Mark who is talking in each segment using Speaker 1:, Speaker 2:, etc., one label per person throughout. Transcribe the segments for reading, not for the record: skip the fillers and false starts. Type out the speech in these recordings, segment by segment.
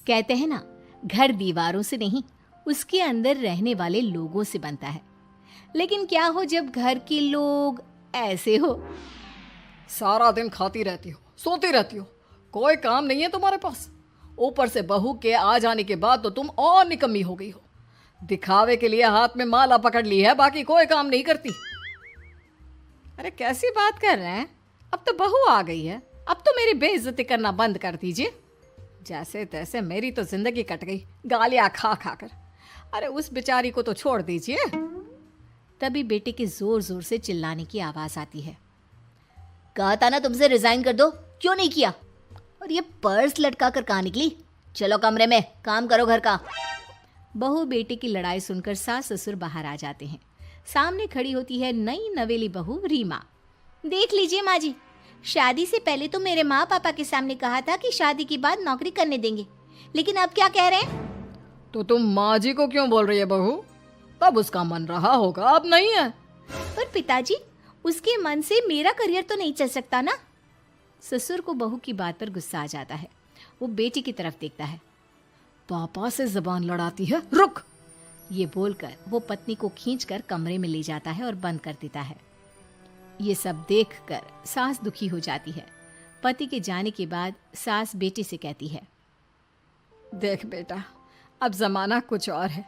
Speaker 1: कहते हैं ना, घर दीवारों से नहीं, उसके अंदर रहने वाले लोगों से बनता है। लेकिन क्या हो जब घर के लोग ऐसे हो?
Speaker 2: सारा दिन खाती रहती हो, सोती रहती हो, कोई काम नहीं है तुम्हारे पास। ऊपर से बहू के आ जाने के बाद तो तुम और निकम्मी हो गई हो। दिखावे के लिए हाथ में माला पकड़ ली है, बाकी कोई काम नहीं करती। अरे कैसी बात कर रहे हैं? अब तो बहू आ गई है, अब तो मेरी बेइज्जती करना बंद कर दीजिए। जैसे तैसे मेरी तो जिंदगी कट गई गालियां खा खा कर। अरे उस बेचारी को तो छोड़ दीजिए।
Speaker 1: तभी बेटे के जोर जोर से चिल्लाने की आवाज आती है। कहा था ना तुमसे रिजाइन कर दो, क्यों नहीं किया? और ये पर्स लटका कर कहाँ निकली? चलो कमरे में, काम करो घर का। बहू बेटे की लड़ाई सुनकर सास ससुर बाहर आ जाते हैं। सामने खड़ी होती है नई नवेली बहू रीमा। देख लीजिए माँ जी, शादी से पहले तो मेरे माँ पापा के सामने कहा था कि शादी के बाद नौकरी करने देंगे, लेकिन अब क्या कह रहे हैं?
Speaker 2: तो तुम माँ जी को क्यों बोल रही है बहू? तब उसका मन रहा होगा, अब नहीं है।
Speaker 1: पर पिताजी, उसके मन से मेरा करियर तो नहीं चल सकता ना। ससुर को बहू की बात पर गुस्सा आ जाता है। वो बेटी की तरफ देखता है।
Speaker 2: पापा से जबान लड़ाती है, रुक।
Speaker 1: ये बोलकर वो पत्नी को खींचकर कमरे में ले जाता है और बंद कर देता है। ये सब देखकर सास दुखी हो जाती है। पति के जाने के बाद सास बेटी से कहती है,
Speaker 2: देख बेटा, अब जमाना कुछ और है।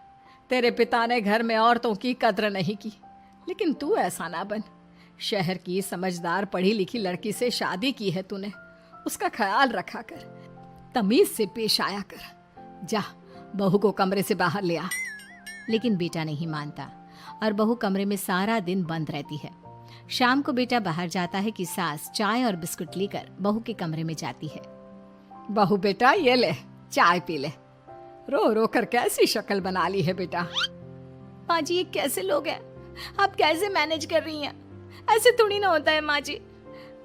Speaker 2: तेरे पिता ने घर में औरतों की कद्र नहीं की, लेकिन तू ऐसा ना बन। शहर की समझदार पढ़ी लिखी लड़की से शादी की है तूने, उसका ख्याल रखा कर, तमीज से पेश आया कर। जा, बहू को कमरे से बाहर ले आ।
Speaker 1: लेकिन बेटा नहीं मानता और बहू कमरे में सारा दिन बंद रहती है। शाम को बेटा बाहर जाता है कि सास चाय और बिस्कुट लेकर बहू के कमरे में जाती है।
Speaker 2: बहू बेटा ये ले, चाय पी ले। रो रो कर कैसी शक्ल बना ली है बेटा।
Speaker 1: माँ जी, ये कैसे लोग हैं? आप कैसे मैनेज कर रही हैं? ऐसे थोड़ी ना होता है माँ जी।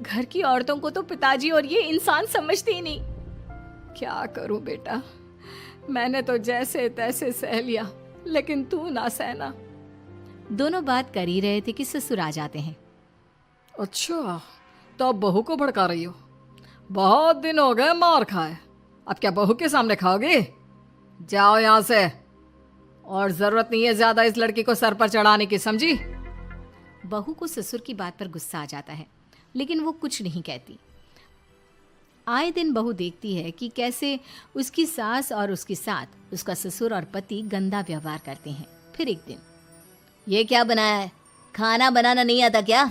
Speaker 1: घर की औरतों को तो पिताजी और ये इंसान समझते ही नहीं।
Speaker 2: क्या करूं बेटा, मैंने तो जैसे तैसे सह लिया, लेकिन तू ना सहना।
Speaker 1: दोनों बात कर ही रहे थे कि ससुर आ जाते हैं।
Speaker 2: अच्छा, तो अब बहू को भड़का रही हो? बहुत दिन हो गए मार खाए, अब क्या बहू के सामने खाओगे? जाओ यहाँ से, और जरूरत नहीं है ज्यादा इस लड़की को सर पर चढ़ाने की, समझी?
Speaker 1: बहू को ससुर की बात पर गुस्सा आ जाता है, लेकिन वो कुछ नहीं कहती। आए दिन बहू देखती है कि कैसे उसकी सास और उसके साथ उसका ससुर और पति गंदा व्यवहार करते हैं। फिर एक दिन, ये क्या बनाया है? खाना बनाना नहीं आता क्या?